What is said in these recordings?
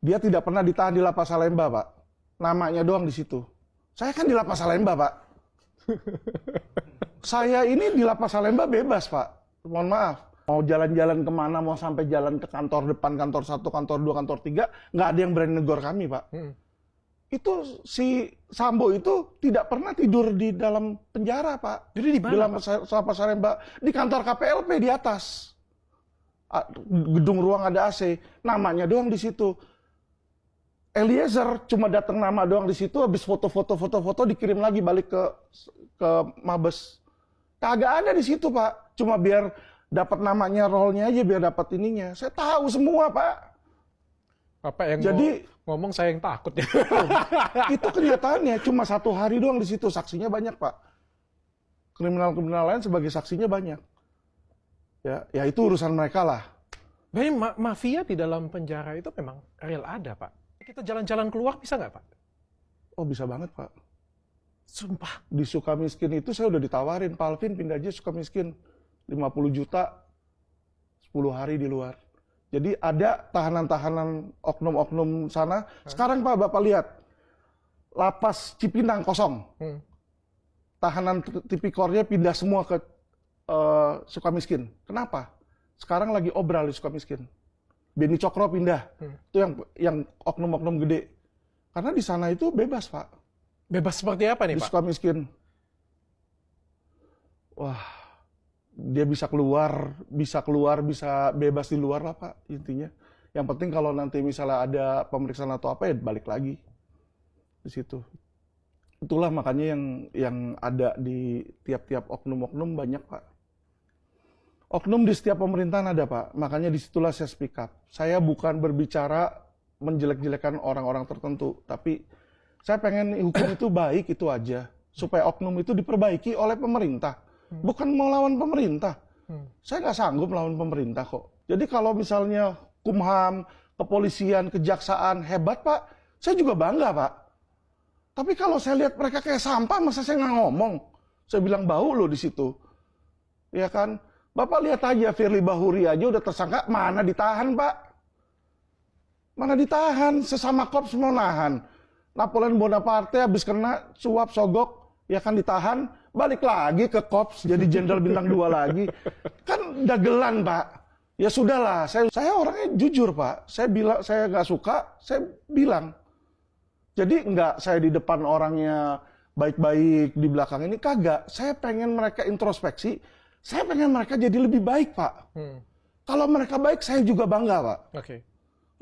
Dia tidak pernah ditahan di Lapas Salemba, Pak. Namanya doang di situ. Saya kan di Lapas Salemba, Pak. Saya ini di Lapas Salemba bebas, Pak. Mohon maaf. Mau jalan-jalan kemana, mau sampai jalan ke kantor depan, kantor 1, kantor 2, kantor 3, nggak ada yang berani negor kami, Pak. Itu si Sambo itu tidak pernah tidur di dalam penjara, Pak. Jadi di mana, Di Lapas Salemba, di kantor KPLP di atas. Gedung ruang ada AC, namanya doang di situ. Eliezer cuma datang nama doang di situ, habis foto-foto dikirim lagi balik ke Mabes. Kagak ada di situ, Pak. Cuma biar dapat namanya, role-nya aja, biar dapat ininya. Saya tahu semua, Pak. Bapak yang Jadi ngomong saya yang takut ya. itu kenyataannya cuma 1 hari doang di situ, saksinya banyak, Pak. Kriminal-kriminal lain sebagai saksinya banyak. Ya itu urusan mereka lah. Jadi mafia di dalam penjara itu memang real ada, Pak. Kita jalan-jalan keluar bisa nggak, Pak? Oh, bisa banget, Pak. Sumpah. Di Sukamiskin itu saya udah ditawarin, Pak Alvin pindah aja Sukamiskin. 50 juta, 10 hari di luar. Jadi ada tahanan-tahanan oknum-oknum sana. Sekarang, Pak, Bapak lihat. Lapas Cipinang kosong. Tahanan tipikornya pindah semua ke Sukamiskin. Kenapa? Sekarang lagi obral di Sukamiskin. Beni Cokro pindah. Itu yang oknum-oknum gede. Karena di sana itu bebas, Pak. Bebas seperti apa nih, Di Pak? Sukamiskin. Wah, dia bisa keluar, bisa bebas di luar lah, Pak, intinya. Yang penting kalau nanti misalnya ada pemeriksaan atau apa, ya balik lagi di situ. Itulah makanya yang ada di tiap-tiap oknum-oknum banyak, Pak. Oknum di setiap pemerintahan ada, Pak. Makanya disitulah saya speak up. Saya bukan berbicara menjelek-jelekan orang-orang tertentu, tapi saya pengen hukum itu baik, itu aja. Supaya oknum itu diperbaiki oleh pemerintah. Bukan mau lawan pemerintah. Saya nggak sanggup lawan pemerintah kok. Jadi kalau misalnya Kumham, kepolisian, kejaksaan hebat, Pak, saya juga bangga, Pak. Tapi kalau saya lihat mereka kayak sampah, masa saya nggak ngomong? Saya bilang bau loh di situ. Ya kan? Bapak lihat aja Firly Bahuri aja udah tersangka, mana ditahan, Pak? Mana ditahan? Sesama Korps mau nahan. Napoleon Bonaparte habis kena suap sogok, ya kan ditahan, balik lagi ke Korps jadi Jenderal Bintang 2 lagi. Kan dagelan, Pak. Ya sudahlah, saya orangnya jujur, Pak. Saya bilang saya nggak suka, saya bilang. Jadi nggak saya di depan orangnya baik-baik, di belakang ini kagak. Saya pengen mereka introspeksi, saya pengen mereka jadi lebih baik, Pak. Kalau mereka baik, saya juga bangga, Pak. Oke.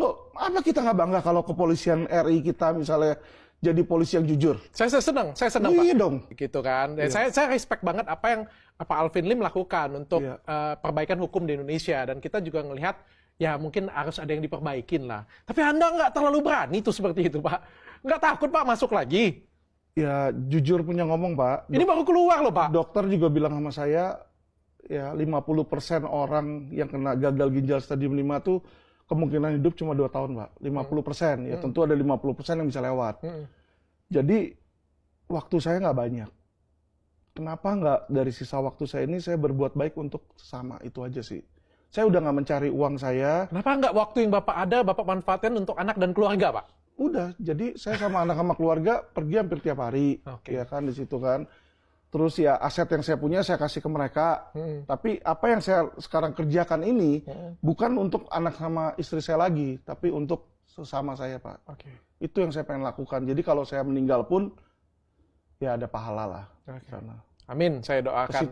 Loh, apa kita nggak bangga kalau kepolisian RI kita misalnya jadi polisi yang jujur? Saya senang, Pak. Iya dong. Gitu kan. Saya respect banget apa yang Alvin Lim lakukan untuk perbaikan hukum di Indonesia, dan kita juga ngelihat ya mungkin harus ada yang diperbaikin lah. Tapi Anda nggak terlalu berani tuh seperti itu, Pak. Nggak takut, Pak, masuk lagi? Ya jujur punya ngomong, Pak. Ini baru keluar loh, Pak. Dokter juga bilang sama saya, ya 50% orang yang kena gagal ginjal stadium 5 tuh kemungkinan hidup cuma 2 tahun, Pak. 50%. Ya tentu ada 50% yang bisa lewat. Jadi waktu saya nggak banyak. Kenapa nggak dari sisa waktu saya ini saya berbuat baik untuk sesama, itu aja sih. Saya udah nggak mencari uang saya. Kenapa nggak waktu yang Bapak ada, Bapak manfaatkan untuk anak dan keluarga, Pak? Udah, jadi saya sama anak sama keluarga pergi hampir tiap hari. Ya kan, di situ kan. Terus ya aset yang saya punya saya kasih ke mereka. Tapi apa yang saya sekarang kerjakan ini bukan untuk anak sama istri saya lagi, tapi untuk sesama saya, Pak. Itu yang saya pengen lakukan. Jadi kalau saya meninggal pun ya ada pahala lah. Amin, saya doakan.